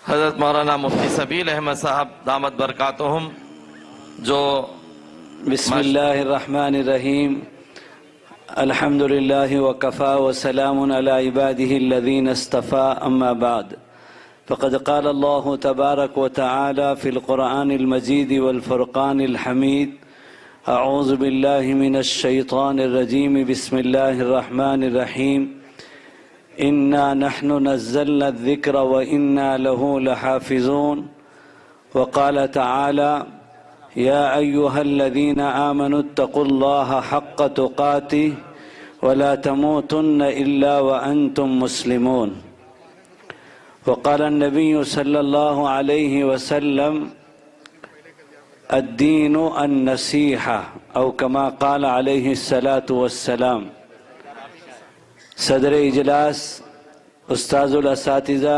حضرت مولانا مفتی سبیل احمد صاحب دامت برکاتہم جو بسم اللہ الرحمن الرحیم الحمد للہ وکفا وسلام علی عباده الذین اصطفى اما بعد فقد قال اللہ تبارک وتعالی فی القرآن المجید والفرقان الحمید اعوذ باللہ من الشیطان الرجیم بسم اللہ الرحمن الرحیم انا نحن نزلنا الذکر وانا له لحافظون وقال تعالی یا ایها الذین آمنوا اتقوا الله حق تقاته ولا تموتن الا وانتم مسلمون وقال النبی صلی اللہ علیہ وسلم الدین النصیحہ او کما قال علیہ الصلاة والسلام۔ صدر اجلاس استاذ الاساتذہ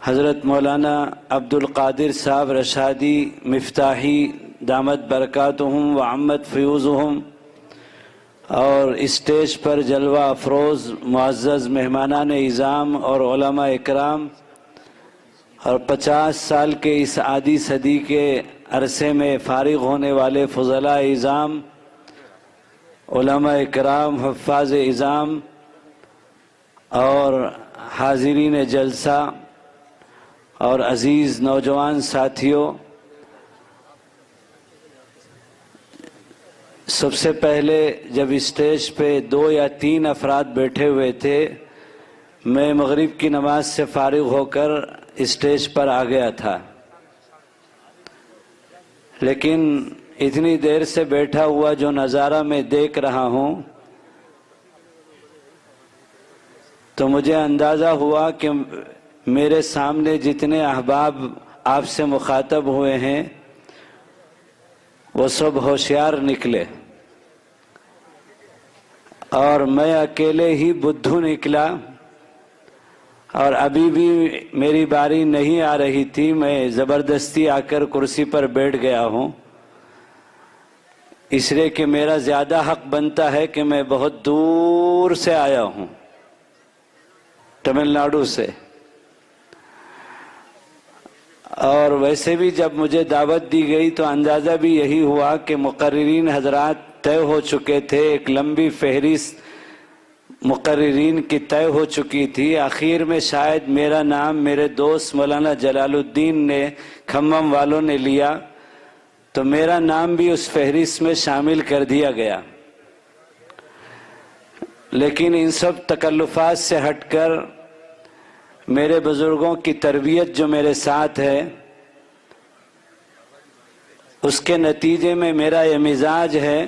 حضرت مولانا عبد القادر صاحب رشادی مفتاحی دامت برکاتہم وعمت فیوزہم، اور اسٹیج پر جلوہ افروز معزز مہمانان اعظام اور علماء اکرام، اور 50 سال کے اس آدھی صدی کے عرصے میں فارغ ہونے والے فضلاء اعظام، علماء اکرام، حفاظ اعظام اور حاضرین جلسہ اور عزیز نوجوان ساتھیوں، سب سے پہلے جب اسٹیج پہ 2 یا 3 افراد بیٹھے ہوئے تھے، میں مغرب کی نماز سے فارغ ہو کر اسٹیج پر آ گیا تھا، لیکن اتنی دیر سے بیٹھا ہوا جو نظارہ میں دیکھ رہا ہوں تو مجھے اندازہ ہوا کہ میرے سامنے جتنے احباب آپ سے مخاطب ہوئے ہیں وہ سب ہوشیار نکلے، اور میں اکیلے ہی بدھو نکلا، اور ابھی بھی میری باری نہیں آ رہی تھی، میں زبردستی آ کر کرسی پر بیٹھ گیا ہوں، اس لیے کہ میرا زیادہ حق بنتا ہے کہ میں بہت دور سے آیا ہوں، تمل ناڈو سے، اور ویسے بھی جب مجھے دعوت دی گئی تو اندازہ بھی یہی ہوا کہ مقررین حضرات طے ہو چکے تھے، ایک لمبی فہرست مقررین کی طے ہو چکی تھی، آخر میں شاید میرا نام میرے دوست مولانا جلال الدین نے کھمم والوں نے لیا تو میرا نام بھی اس فہرست میں شامل کر دیا گیا، لیکن ان سب تکلفات سے ہٹ کر میرے بزرگوں کی تربیت جو میرے ساتھ ہے، اس کے نتیجے میں میرا یہ مزاج ہے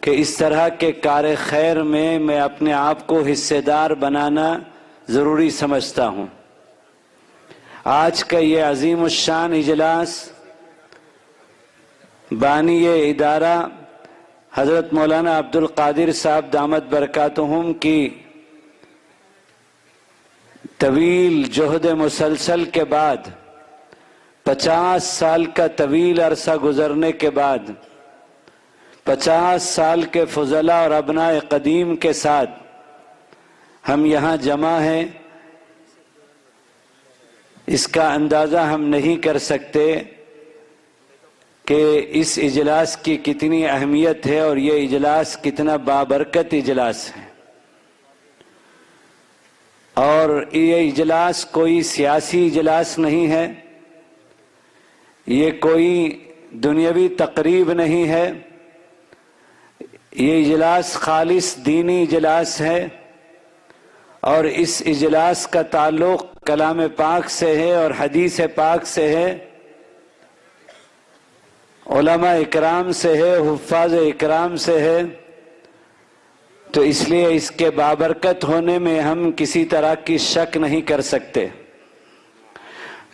کہ اس طرح کے کار خیر میں اپنے آپ کو حصے دار بنانا ضروری سمجھتا ہوں۔ آج کا یہ عظیم الشان اجلاس بانی یہ ادارہ حضرت مولانا عبد القادر صاحب دامت برکاتہم کی طویل جہد مسلسل کے بعد، 50 سال کا طویل عرصہ گزرنے کے بعد، 50 سال کے فضلاء اور ابناء قدیم کے ساتھ ہم یہاں جمع ہیں، اس کا اندازہ ہم نہیں کر سکتے کہ اس اجلاس کی کتنی اہمیت ہے اور یہ اجلاس کتنا بابرکت اجلاس ہے، اور یہ اجلاس کوئی سیاسی اجلاس نہیں ہے، یہ کوئی دنیاوی تقریب نہیں ہے، یہ اجلاس خالص دینی اجلاس ہے، اور اس اجلاس کا تعلق کلام پاک سے ہے اور حدیث پاک سے ہے، علماء اکرام سے ہے، حفاظ اکرام سے ہے، تو اس لیے اس کے بابرکت ہونے میں ہم کسی طرح کی شک نہیں کر سکتے۔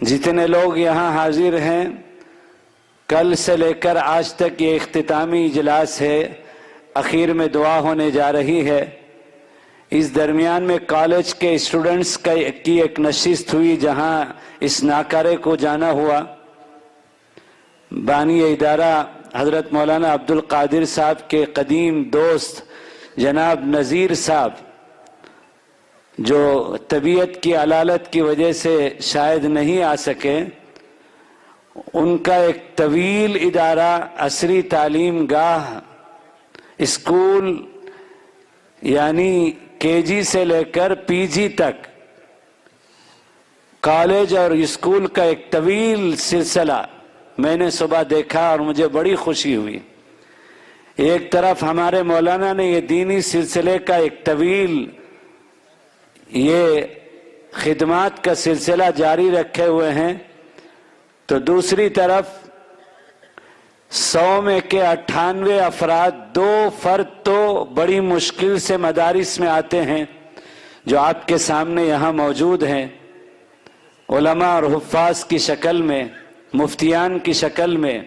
جتنے لوگ یہاں حاضر ہیں، کل سے لے کر آج تک یہ اختتامی اجلاس ہے، اخیر میں دعا ہونے جا رہی ہے، اس درمیان میں کالج کے اسٹوڈنٹس کی ایک نشست ہوئی جہاں اس ناکارے کو جانا ہوا، بانی ادارہ حضرت مولانا عبد القادر صاحب کے قدیم دوست جناب نذیر صاحب جو طبیعت کی علالت کی وجہ سے شاید نہیں آ سکے، ان کا ایک طویل ادارہ عصری تعلیم گاہ اسکول، یعنی کے جی سے لے کر پی جی تک کالج اور اسکول کا ایک طویل سلسلہ میں نے صبح دیکھا اور مجھے بڑی خوشی ہوئی۔ ایک طرف ہمارے مولانا نے یہ دینی سلسلے کا ایک طویل یہ خدمات کا سلسلہ جاری رکھے ہوئے ہیں، تو دوسری طرف 100 میں کے 98 افراد، 2 فرد تو بڑی مشکل سے مدارس میں آتے ہیں جو آپ کے سامنے یہاں موجود ہیں، علماء اور حفاظ کی شکل میں، مفتیان کی شکل میں۔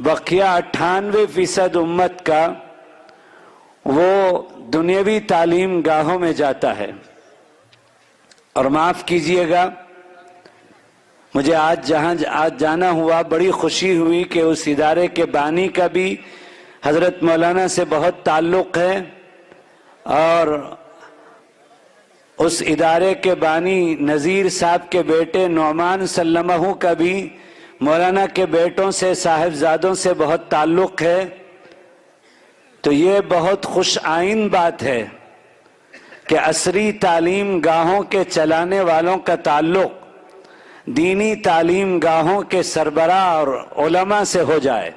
بقیہ 98% امت کا وہ دنیاوی تعلیم گاہوں میں جاتا ہے۔ اور معاف کیجئے گا، مجھے آج جانا ہوا، بڑی خوشی ہوئی کہ اس ادارے کے بانی کا بھی حضرت مولانا سے بہت تعلق ہے، اور اس ادارے کے بانی نذیر صاحب کے بیٹے نعمان سلمہ کا بھی مولانا کے بیٹوں سے، صاحبزادوں سے بہت تعلق ہے۔ تو یہ بہت خوش آئند بات ہے کہ عصری تعلیم گاہوں کے چلانے والوں کا تعلق دینی تعلیم گاہوں کے سربراہ اور علماء سے ہو جائے۔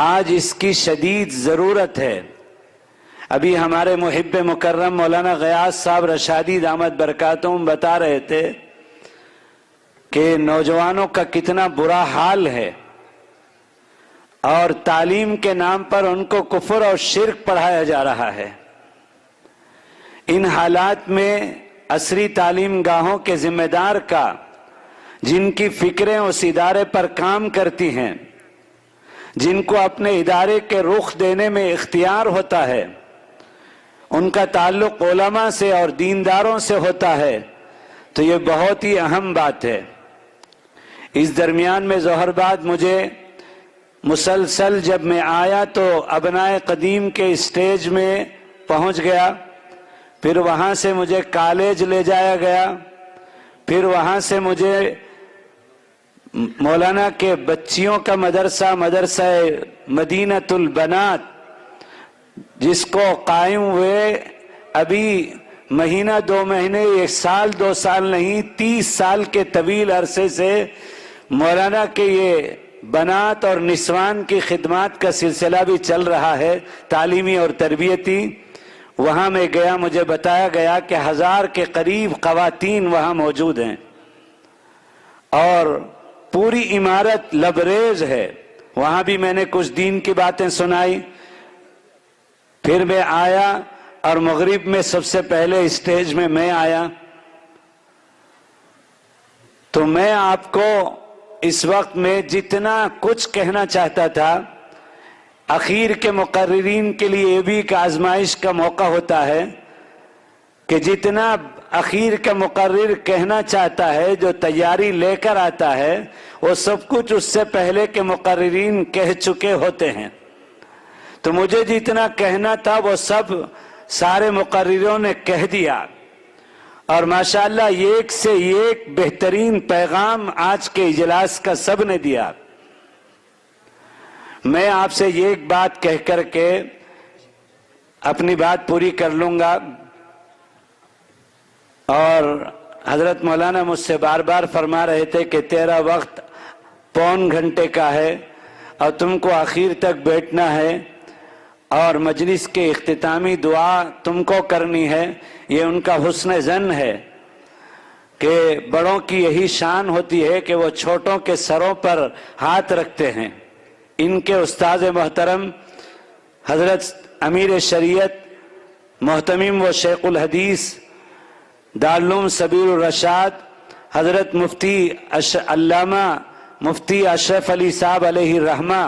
آج اس کی شدید ضرورت ہے۔ ابھی ہمارے محب مکرم مولانا غیاث صاحب رشادی دامت برکاتہم بتا رہے تھے کہ نوجوانوں کا کتنا برا حال ہے، اور تعلیم کے نام پر ان کو کفر اور شرک پڑھایا جا رہا ہے۔ ان حالات میں عصری تعلیم گاہوں کے ذمہ دار کا، جن کی فکریں اس ادارے پر کام کرتی ہیں، جن کو اپنے ادارے کے رخ دینے میں اختیار ہوتا ہے، ان کا تعلق علماء سے اور دینداروں سے ہوتا ہے، تو یہ بہت ہی اہم بات ہے۔ اس درمیان میں ظہر بعد مجھے مسلسل جب میں آیا تو ابنائے قدیم کے اسٹیج میں پہنچ گیا، پھر وہاں سے مجھے کالج لے جایا گیا، پھر وہاں سے مجھے مولانا کے بچیوں کا مدرسہ مدینۃ البنات، جس کو قائم ہوئے ابھی مہینہ 2 مہینے، 1 سال 2 سال نہیں، 30 سال کے طویل عرصے سے مولانا کے یہ بنات اور نسوان کی خدمات کا سلسلہ بھی چل رہا ہے، تعلیمی اور تربیتی۔ وہاں میں گیا، مجھے بتایا گیا کہ 1000 کے قریب خواتین وہاں موجود ہیں، اور پوری عمارت لبریز ہے۔ وہاں بھی میں نے کچھ دین کی باتیں سنائی۔ پھر میں آیا اور مغرب میں سب سے پہلے اسٹیج میں میں آیا، تو میں آپ کو اس وقت میں جتنا کچھ کہنا چاہتا تھا، اخیر کے مقررین کے لیے یہ بھی ایک آزمائش کا موقع ہوتا ہے کہ جتنا اخیر کا مقرر کہنا چاہتا ہے، جو تیاری لے کر آتا ہے، وہ سب کچھ اس سے پہلے کے مقررین کہہ چکے ہوتے ہیں۔ تو مجھے جتنا کہنا تھا وہ سب سارے مقرروں نے کہہ دیا، اور ماشاءاللہ ایک سے ایک بہترین پیغام آج کے اجلاس کا سب نے دیا۔ میں آپ سے یہ ایک بات کہہ کر کے اپنی بات پوری کر لوں گا، اور حضرت مولانا مجھ سے بار بار فرما رہے تھے کہ تیرا وقت 1.25 گھنٹے کا ہے اور تم کو آخر تک بیٹھنا ہے، اور مجلس کے اختتامی دعا تم کو کرنی ہے۔ یہ ان کا حسن ظن ہے کہ بڑوں کی یہی شان ہوتی ہے کہ وہ چھوٹوں کے سروں پر ہاتھ رکھتے ہیں۔ ان کے استاد محترم حضرت امیر شریعت محتمم و شیخ الحدیث دارالعلوم سبیل الرشاد حضرت مفتی علامہ مفتی اشرف علی صاحب علیہ الرحمہ،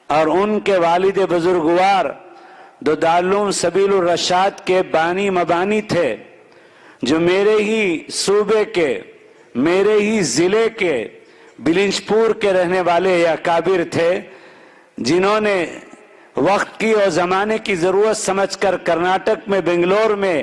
اور ان کے والد بزرگوار جو دارالعلوم سبیل الرشاد کے بانی مبانی تھے، جو میرے ہی صوبے کے، میرے ہی ضلع کے بلنچ پور کے رہنے والے اکابر تھے، جنہوں نے وقت کی اور زمانے کی ضرورت سمجھ کر کرناٹک میں، بنگلور میں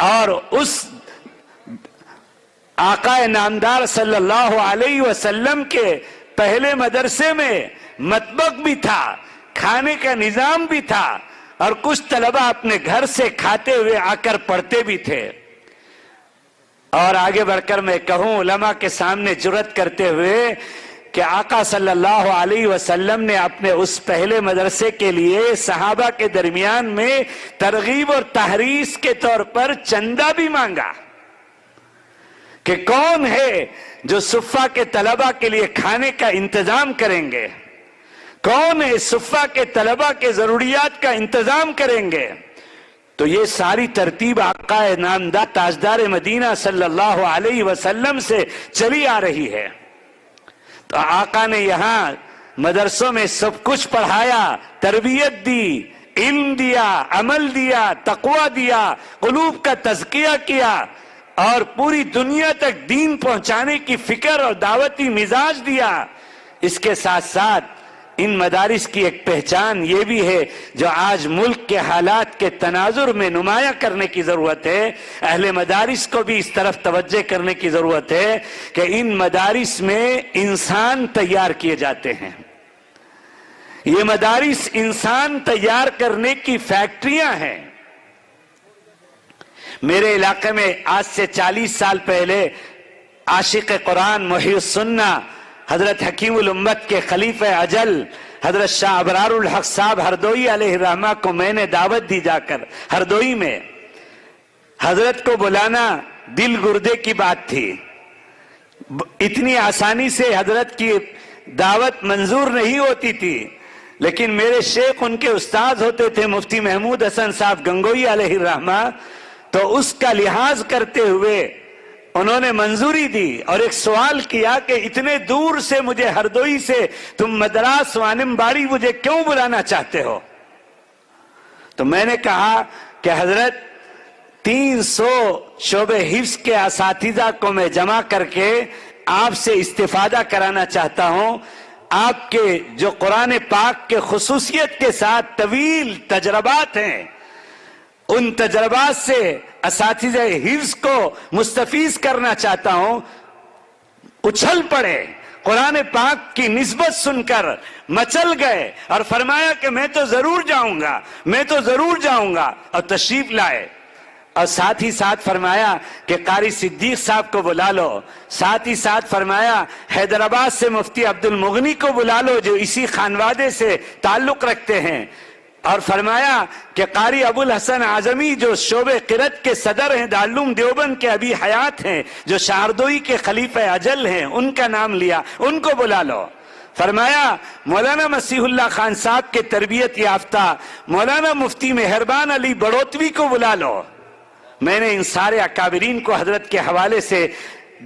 اور اس آقا نامدار صلی اللہ علیہ وسلم کے پہلے مدرسے میں مطبخ بھی تھا، کھانے کا نظام بھی تھا، اور کچھ طلبہ اپنے گھر سے کھاتے ہوئے آ کر پڑھتے بھی تھے۔ اور آگے بڑھ کر میں کہوں علماء کے سامنے جرأت کرتے ہوئے کہ آقا صلی اللہ علیہ وسلم نے اپنے اس پہلے مدرسے کے لیے صحابہ کے درمیان میں ترغیب اور تحریض کے طور پر چندہ بھی مانگا کہ کون ہے جو صفہ کے طلبہ کے لیے کھانے کا انتظام کریں گے، کون ہے صفہ کے طلبہ کے ضروریات کا انتظام کریں گے۔ تو یہ ساری ترتیب آقا نامدار تاجدار مدینہ صلی اللہ علیہ وسلم سے چلی آ رہی ہے۔ تو آقا نے یہاں مدرسوں میں سب کچھ پڑھایا، تربیت دی، علم دیا، عمل دیا، تقوی دیا، قلوب کا تزکیہ کیا، اور پوری دنیا تک دین پہنچانے کی فکر اور دعوتی مزاج دیا۔ اس کے ساتھ ساتھ ان مدارس کی ایک پہچان یہ بھی ہے جو آج ملک کے حالات کے تناظر میں نمایاں کرنے کی ضرورت ہے، اہل مدارس کو بھی اس طرف توجہ کرنے کی ضرورت ہے کہ ان مدارس میں انسان تیار کیے جاتے ہیں۔ یہ مدارس انسان تیار کرنے کی فیکٹریاں ہیں۔ میرے علاقے میں آج سے 40 سال پہلے عاشق قرآن محی السنہ حضرت حکیم الامت کے خلیفہ اجل حضرت شاہ ابرار الحق صاحب ہردوئی علیہ الرحمہ کو میں نے دعوت دی جا کر ہردوئی میں۔ حضرت کو بلانا دل گردے کی بات تھی، اتنی آسانی سے حضرت کی دعوت منظور نہیں ہوتی تھی، لیکن میرے شیخ ان کے استاد ہوتے تھے مفتی محمود حسن صاحب گنگوئی علیہ الرحمہ، تو اس کا لحاظ کرتے ہوئے انہوں نے منظوری دی اور ایک سوال کیا کہ اتنے دور سے مجھے ہردوئی سے تم مدراس وانم باڑی مجھے کیوں بلانا چاہتے ہو؟ تو میں نے کہا کہ حضرت 300 شعبہ حفظ کے اساتذہ کو میں جمع کر کے آپ سے استفادہ کرانا چاہتا ہوں۔ آپ کے جو قرآن پاک کے خصوصیت کے ساتھ طویل تجربات ہیں، ان تجربات سے اساتذہ حفظ کو مستفیض کرنا چاہتا ہوں۔ اچھل پڑے، قرآن پاک کی نسبت سن کر مچل گئے اور فرمایا کہ میں تو ضرور جاؤں گا، میں تو ضرور جاؤں گا، اور تشریف لائے۔ اور ساتھ ہی ساتھ فرمایا کہ قاری صدیق صاحب کو بلا لو، ساتھ ہی ساتھ فرمایا حیدرآباد سے مفتی عبد المغنی کو بلا لو جو اسی خانوادے سے تعلق رکھتے ہیں، اور فرمایا کہ قاری ابو الحسن اعظمی جو شعبہ قرأت کے صدر ہیں دارالعلوم دیوبند کے ابھی حیات ہیں، جو شاہردوئی کے خلیفہ اجل ہیں، ان کا نام لیا، ان کو بلا لو۔ فرمایا مولانا مسیح اللہ خان صاحب کے تربیت یافتہ مولانا مفتی مہربان علی بڑوتوی کو بلا لو۔ میں نے ان سارے اکابرین کو حضرت کے حوالے سے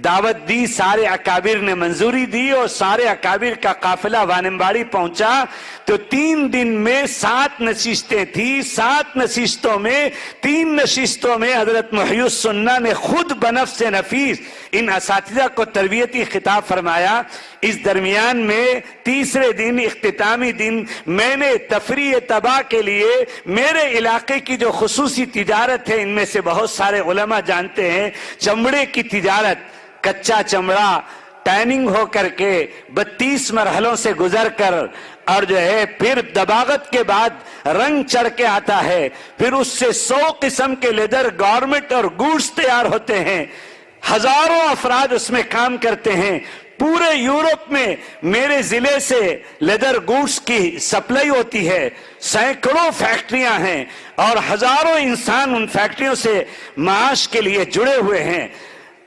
دعوت دی، سارے اکابر نے منظوری دی، اور سارے اکابر کا قافلہ وانمباڑی پہنچا۔ تو 3 دن میں 7 نشستیں تھی، 7 نشستوں میں 3 نشستوں میں حضرت محی السنہ نے خود بنفس نفیس ان اساتذہ کو تربیتی خطاب فرمایا۔ اس درمیان میں تیسرے دن اختتامی دن میں نے تفریح تباہ کے لیے میرے علاقے کی جو خصوصی تجارت ہے، ان میں سے بہت سارے علماء جانتے ہیں، چمڑے کی تجارت، کچا چمڑا ٹیننگ ہو کر کے 32 مرحلوں سے گزر کر، اور جو ہے پھر دباغت کے بعد رنگ چڑھ کے آتا ہے، پھر اس سے 100 قسم کے لیدر گارمنٹ اور گوڈز تیار ہوتے ہیں، ہزاروں افراد اس میں کام کرتے ہیں۔ پورے یورپ میں میرے ضلع سے لیدر گوڈز کی سپلائی ہوتی ہے، سینکڑوں فیکٹریاں ہیں، اور ہزاروں انسان ان فیکٹریوں سے معاش کے لیے جڑے ہوئے ہیں۔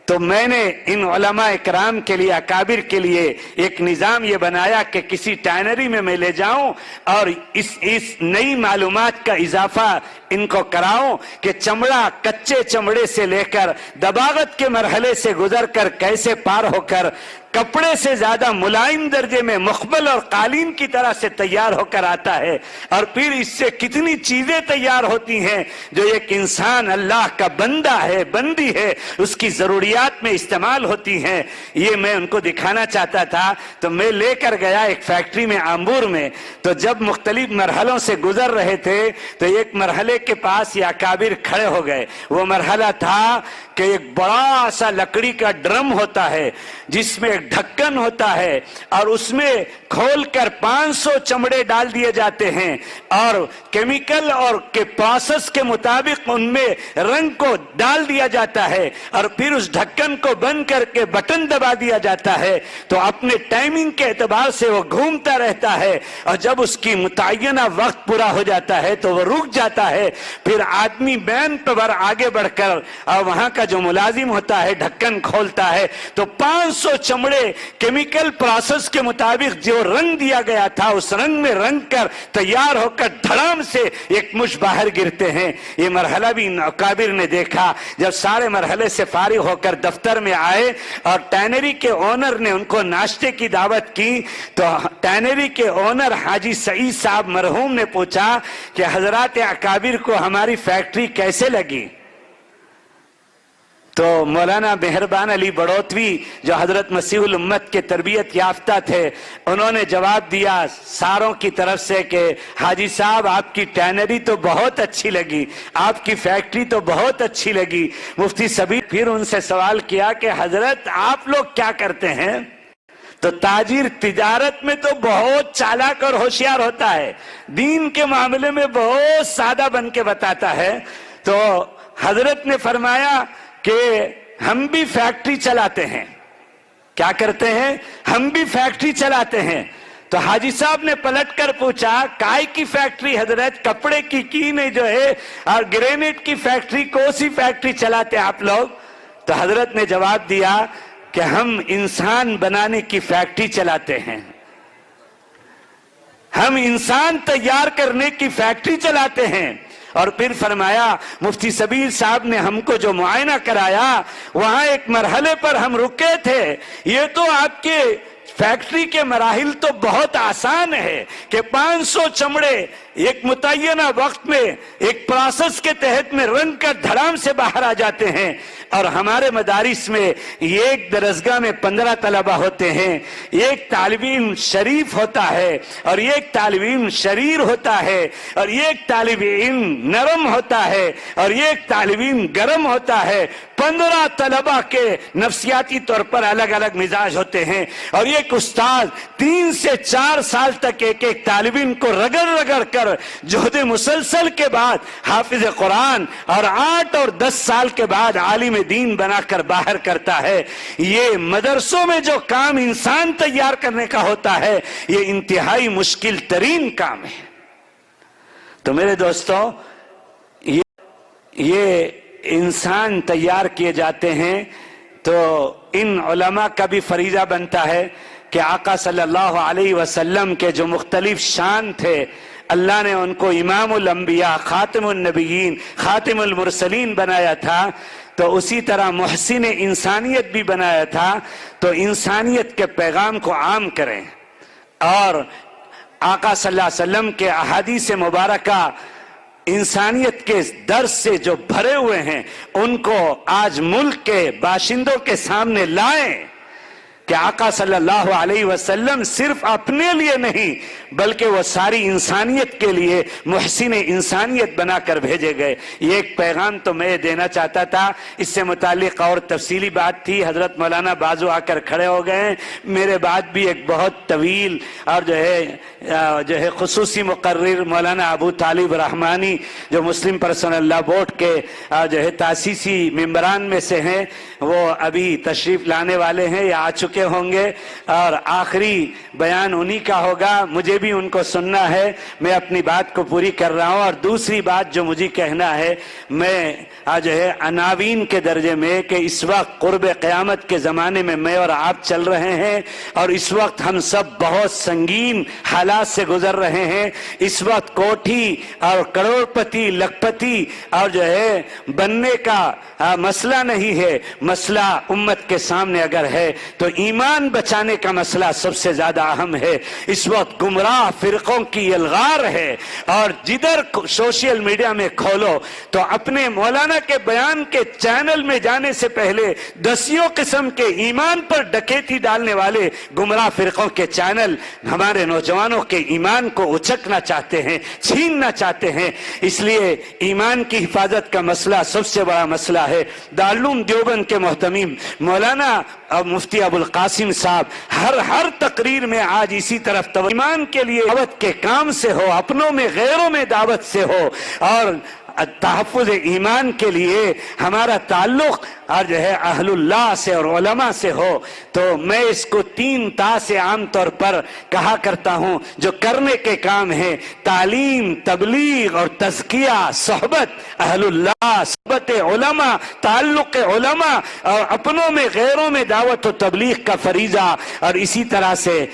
تو میں نے ان علماء اکرام کے لیے، اکابر کے لیے ایک نظام یہ بنایا کہ کسی ٹائنری میں لے جاؤں اور اس نئی معلومات کا اضافہ ان کو کراؤں کہ چمڑا کچے چمڑے سے لے کر دباغت کے مرحلے سے گزر کر کیسے پار ہو کر کپڑے سے زیادہ ملائم درجے میں مخبل اور قالین کی طرح سے تیار ہو کر آتا ہے، اور پھر اس سے کتنی چیزیں تیار ہوتی ہیں جو ایک انسان اللہ کا بندہ ہے، بندی ہے، اس کی ضروریات میں استعمال ہوتی ہیں۔ یہ میں ان کو دکھانا چاہتا تھا، تو میں لے کر گیا ایک فیکٹری میں آمبور میں۔ تو جب مختلف مرحلوں سے گزر رہے تھے تو ایک مرحلے کے پاس یہ اکابر کھڑے ہو گئے۔ وہ مرحلہ تھا کہ ایک بڑا سا لکڑی کا ڈرم ہوتا ہے جس میں ایک ڈھکن ہوتا ہے، اور اس میں کھول کر 500 چمڑے ڈال دیے جاتے ہیں، اور کیمیکل اور کے پروسیس کے مطابق ان میں رنگ کو ڈال دیا جاتا ہے، اور پھر اس ڈھکن کو بند کر کے بٹن دبا دیا جاتا ہے، تو اپنے ٹائمنگ کے اعتبار سے وہ گھومتا رہتا ہے، اور جب اس کی متعینہ وقت پورا ہو جاتا ہے تو وہ رک جاتا ہے۔ پھر آدمی مین پر آگے بڑھ کر اور وہاں کا جو ملازم ہوتا ہے ڈھکن کھولتا ہے، تو 500 چمڑے کیمیکل پروسیس کے مطابق جو رنگ دیا گیا تھا اس رنگ میں رنگ کر تیار ہو کر دھڑام سے ایک مش باہر گرتے ہیں۔ یہ مرحلہ بھی ان اکابر نے دیکھا۔ جب سارے مرحلے سے فارغ ہو کر دفتر میں آئے اور ٹینری کے اونر نے ان کو ناشتے کی دعوت کی، تو ٹینری کے اونر حاجی سعید صاحب مرحوم نے پوچھا کہ حضرات اکابر کو ہماری فیکٹری کیسے لگی؟ تو مولانا مہربان علی بڑوتوی جو حضرت مسیح الامت کے تربیت یافتہ تھے، انہوں نے جواب دیا ساروں کی طرف سے کہ حاجی صاحب آپ کی ٹینری تو بہت اچھی لگی، آپ کی فیکٹری تو بہت اچھی لگی۔ مفتی سبیل پھر ان سے سوال کیا کہ حضرت آپ لوگ کیا کرتے ہیں؟ تو تاجر تجارت میں تو بہت چالاک اور ہوشیار ہوتا ہے، دین کے معاملے میں بہت سادہ بن کے بتاتا ہے۔ تو حضرت نے فرمایا کہ ہم بھی فیکٹری چلاتے ہیں۔ کیا کرتے ہیں؟ ہم بھی فیکٹری چلاتے ہیں۔ تو حاجی صاحب نے پلٹ کر پوچھا کائے کی فیکٹری حضرت؟ کپڑے کی نہیں جو ہے، اور گرینیٹ کی فیکٹری، کون سی فیکٹری چلاتے آپ لوگ؟ تو حضرت نے جواب دیا کہ ہم انسان بنانے کی فیکٹری چلاتے ہیں، ہم انسان تیار کرنے کی فیکٹری چلاتے ہیں۔ اور پھر فرمایا مفتی سبیل صاحب نے ہم کو جو معائنہ کرایا، وہاں ایک مرحلے پر ہم رکے تھے، یہ تو آپ کے فیکٹری کے مراحل تو بہت آسان ہے کہ 500 چمڑے ایک متعینہ وقت میں ایک پروسیس کے تحت میں رنگ کر دھڑام سے باہر آ جاتے ہیں، اور ہمارے مدارس میں ایک درسگاہ میں 15 طلبہ ہوتے ہیں، ایک طالب علم شریف ہوتا ہے اور ایک طالب علم شریر ہوتا ہے، اور ایک طالب علم نرم ہوتا ہے اور ایک طالب علم گرم ہوتا ہے۔ 15 طلبہ کے نفسیاتی طور پر الگ الگ مزاج ہوتے ہیں، اور ایک استاد 3 سے 4 سال تک ایک ایک طالب علم کو رگڑ رگڑ کر جہد مسلسل کے بعد حافظ قرآن، اور 8 اور 10 سال کے بعد عالم دین بنا کر باہر کرتا ہے۔ یہ مدرسوں میں جو کام انسان تیار کرنے کا ہوتا ہے، یہ انتہائی مشکل ترین کام ہے۔ تو میرے دوستو، یہ انسان تیار کیے جاتے ہیں، تو ان علماء کا بھی فریضہ بنتا ہے کہ آقا صلی اللہ علیہ وسلم کے جو مختلف شان تھے، اللہ نے ان کو امام الانبیاء، خاتم النبیین، خاتم المرسلین بنایا تھا، تو اسی طرح محسن انسانیت بھی بنایا تھا۔ تو انسانیت کے پیغام کو عام کریں، اور آقا صلی اللہ علیہ وسلم کے احادیث مبارکہ انسانیت کے درس سے جو بھرے ہوئے ہیں ان کو آج ملک کے باشندوں کے سامنے لائیں کہ آقا صلی اللہ علیہ وسلم صرف اپنے لیے نہیں بلکہ وہ ساری انسانیت کے لیے محسن انسانیت بنا کر بھیجے گئے۔ یہ ایک پیغام تو میں دینا چاہتا تھا۔ اس سے متعلق اور تفصیلی بات تھی، حضرت مولانا بازو آ کر کھڑے ہو گئے ہیں۔ میرے بعد بھی ایک بہت طویل اور جو ہے خصوصی مقرر مولانا ابو طالب رحمانی، جو مسلم پرسنل لا بورڈ کے جو ہے تاسیسی ممبران میں سے ہیں، وہ ابھی تشریف لانے والے ہیں یا آ چکے ہوں گے، اور آخری بیان انہی کا ہوگا۔ مجھے بھی ان کو سننا ہے، میں اپنی بات کو پوری کر رہا ہوں۔ اور دوسری بات جو مجھے کہنا ہے، میں جو ہے عناوین کے درجے میں کہ اس وقت قرب قیامت کے زمانے میں میں اور آپ چل رہے ہیں، اور اس وقت ہم سب بہت سنگین حالات سے گزر رہے ہیں۔ اس وقت کوٹھی اور کروڑ پتی لکھپتی اور جو ہے بننے کا مسئلہ نہیں ہے، مسئلہ امت کے سامنے اگر ہے تو ایمان بچانے کا مسئلہ سب سے زیادہ اہم ہے۔ اس وقت گمراہ فرقوں کی الغار ہے، اور جدھر سوشل میڈیا میں کھولو تو اپنے مولانا کے بیان کے چینل میں جانے سے پہلے دسیوں قسم کے ایمان پر ڈکیتی ڈالنے والے گمراہ فرقوں کے چینل ہمارے نوجوانوں کے ایمان کو اچکنا چاہتے ہیں، چھیننا چاہتے ہیں۔ اس لیے ایمان کی حفاظت کا مسئلہ سب سے بڑا مسئلہ ہے۔ دارالعلوم دیوبند کے محتمیم مولانا مفتی ابو القاسم صاحب ہر تقریر میں آج اسی طرف ایمان کے لیے دعوت کے کام سے ہو، اپنوں میں غیروں میں دعوت سے ہو، اور تحفظ ایمان کے لیے ہمارا تعلق اور جو ہے اہل اللہ سے اور علماء سے ہو۔ تو میں اس کو 3 تا سے عام طور پر کہا کرتا ہوں جو کرنے کے کام ہیں: تعلیم، تبلیغ اور تزکیہ، صحبت اہل اللہ، صحبت علماء، تعلق علماء، اور اپنوں میں غیروں میں دعوت و تبلیغ کا فریضہ، اور اسی طرح سے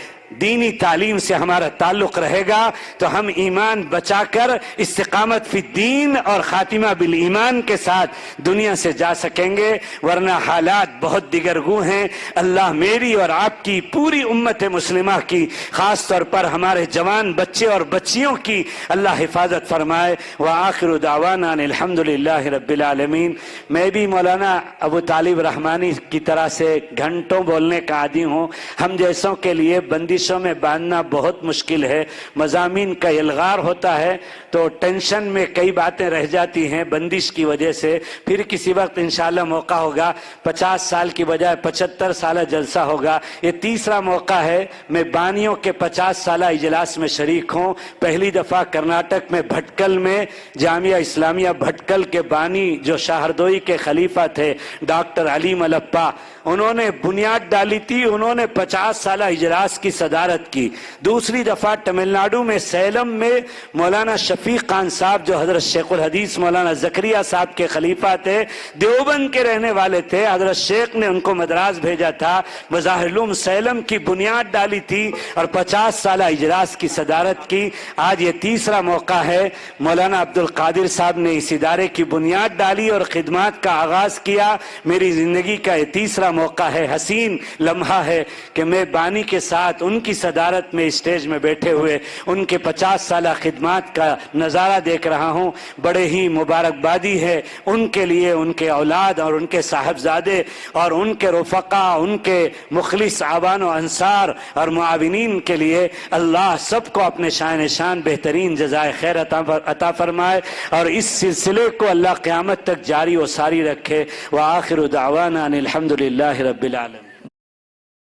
دینی تعلیم سے ہمارا تعلق رہے گا تو ہم ایمان بچا کر استقامت فی الدین اور خاتمہ بالایمان کے ساتھ دنیا سے جا سکیں گے، ورنہ حالات بہت دیگرگو ہیں۔ اللہ میری اور آپ کی پوری امت مسلمہ کی، خاص طور پر ہمارے جوان بچے اور بچیوں کی اللہ حفاظت فرمائے۔ وآخر دعوانا ان الحمدللہ رب العالمین۔ میں بھی مولانا ابو طالب رحمانی کی طرح سے گھنٹوں بولنے کا عادی ہوں۔ ہم جیسوں کے لیے بندشوں میں باندھنا بہت مشکل ہے، مضامین کا الغار ہوتا ہے تو ٹینشن میں کئی باتیں رہ جاتی ہیں بندش کی وجہ سے۔ پھر کسی وقت انشاءاللہ موقع ہوگا، 50 سال کی بجائے 75 سالہ جلسہ ہوگا۔ یہ تیسرا موقع ہے میں بانیوں کے 50 سالہ اجلاس میں شریک ہوں۔ پہلی دفعہ کرناٹک میں بھٹکل میں جامعہ اسلامیہ بھٹکل کے بانی جو شاہردوئی کے خلیفہ تھے ڈاکٹر علی ملپا، انہوں نے بنیاد ڈالی تھی، انہوں نے 50 سالہ اجلاس کی صدارت کی۔ دوسری دفعہ تمل ناڈو میں سیلم میں مولانا شفیق خان صاحب جو حضرت شیخ الحدیث مولانا زکریا صاحب کے خلیفہ تھے، دیوبند کے رہنے والے تھے، حضرت شیخ نے ان کو مدراس بھیجا تھا، مظاہر علوم سیلم کی بنیاد ڈالی تھی اور 50 سالہ اجلاس کی صدارت کی۔ آج یہ تیسرا موقع ہے، مولانا عبد القادر صاحب نے اس ادارے کی بنیاد ڈالی اور خدمات کا آغاز کیا۔ میری زندگی کا یہ تیسرا موقع ہے، حسین لمحہ ہے کہ میں بانی کے ساتھ ان کی صدارت میں اسٹیج میں بیٹھے ہوئے ان کے 50 سالہ خدمات کا نظارہ دیکھ رہا ہوں۔ بڑے ہی مبارکبادی ہے ان کے لیے، ان کے اولاد اور ان کے صاحبزادے اور ان کے رفقا، ان کے مخلص اعوان و انصار اور معاونین کے لیے۔ اللہ سب کو اپنے شان بہترین جزائے خیر عطا فرمائے اور اس سلسلے کو اللہ قیامت تک جاری و ساری رکھے۔ وآخر دعوانا ان الحمدللہ رب العالمین۔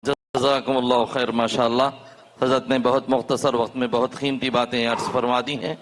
جزاکم اللہ خیر۔ ماشاءاللہ حضرت نے بہت مختصر وقت میں بہت قیمتی باتیں عرض فرما دی ہیں۔